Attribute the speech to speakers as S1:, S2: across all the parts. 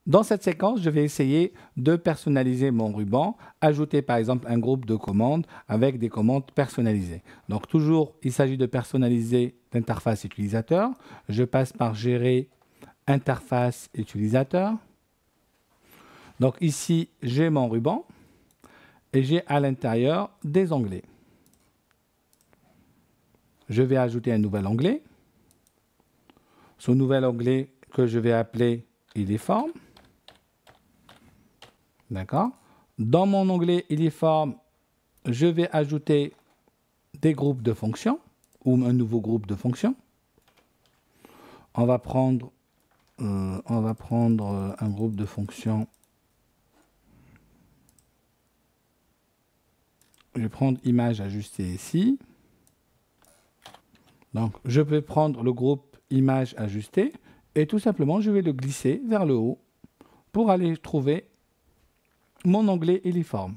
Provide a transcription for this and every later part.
S1: Dans cette séquence, je vais essayer de personnaliser mon ruban, ajouter par exemple un groupe de commandes avec des commandes personnalisées. Donc toujours, il s'agit de personnaliser l'interface utilisateur. Je passe par gérer interface utilisateur. Donc ici, j'ai mon ruban et j'ai à l'intérieur des onglets. Je vais ajouter un nouvel onglet. Ce nouvel onglet que je vais appeler Uniforme. D'accord. Dans mon onglet Uniforme, je vais ajouter des groupes de fonctions ou un nouveau groupe de fonctions. On va prendre un groupe de fonctions. Je vais prendre image ajustée ici. Donc, je vais prendre le groupe image ajustée et tout simplement, je vais le glisser vers le haut pour aller trouver mon onglet Uniforme.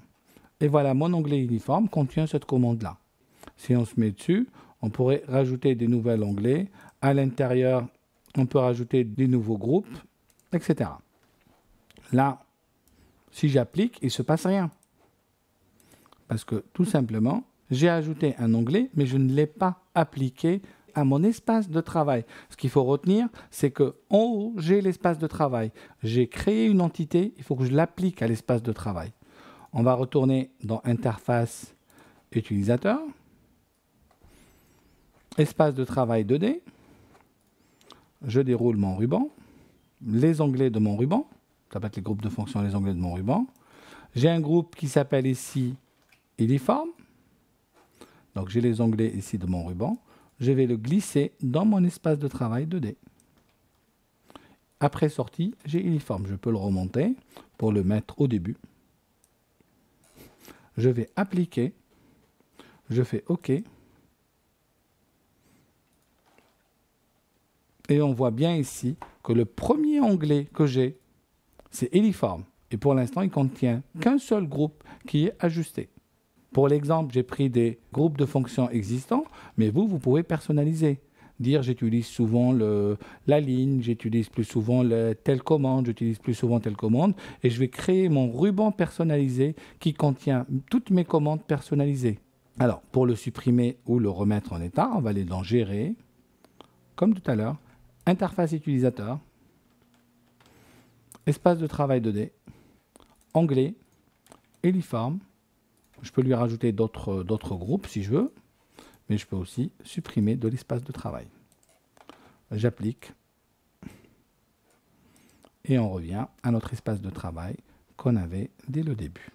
S1: Et voilà, mon onglet Uniforme contient cette commande-là. Si on se met dessus, on pourrait rajouter des nouveaux onglets. À l'intérieur, on peut rajouter des nouveaux groupes, etc. Là, si j'applique, il ne se passe rien. Parce que tout simplement, j'ai ajouté un onglet, mais je ne l'ai pas appliqué à mon espace de travail. Ce qu'il faut retenir, c'est qu'en haut, j'ai l'espace de travail. J'ai créé une entité, il faut que je l'applique à l'espace de travail. On va retourner dans Interface utilisateur, espace de travail 2D. Je déroule mon ruban, les onglets de mon ruban, ça va être les groupes de fonctions, les onglets de mon ruban. J'ai un groupe qui s'appelle ici Uniforme. Donc j'ai les onglets ici de mon ruban. Je vais le glisser dans mon espace de travail 2D. Après sortie, j'ai Uniforme. Je peux le remonter pour le mettre au début. Je vais appliquer. Je fais OK. Et on voit bien ici que le premier onglet que j'ai, c'est Uniforme. Et pour l'instant, il ne contient qu'un seul groupe qui est ajusté. Pour l'exemple, j'ai pris des groupes de fonctions existants, mais vous pouvez personnaliser. Dire j'utilise souvent la ligne, j'utilise plus souvent telle commande, j'utilise plus souvent telle commande, et je vais créer mon ruban personnalisé qui contient toutes mes commandes personnalisées. Alors, pour le supprimer ou le remettre en état, on va aller dans Gérer, comme tout à l'heure, Interface utilisateur, espace de travail 2D, onglet, Uniforme. Je peux lui rajouter d'autres groupes si je veux, mais je peux aussi supprimer de l'espace de travail. J'applique et on revient à notre espace de travail qu'on avait dès le début.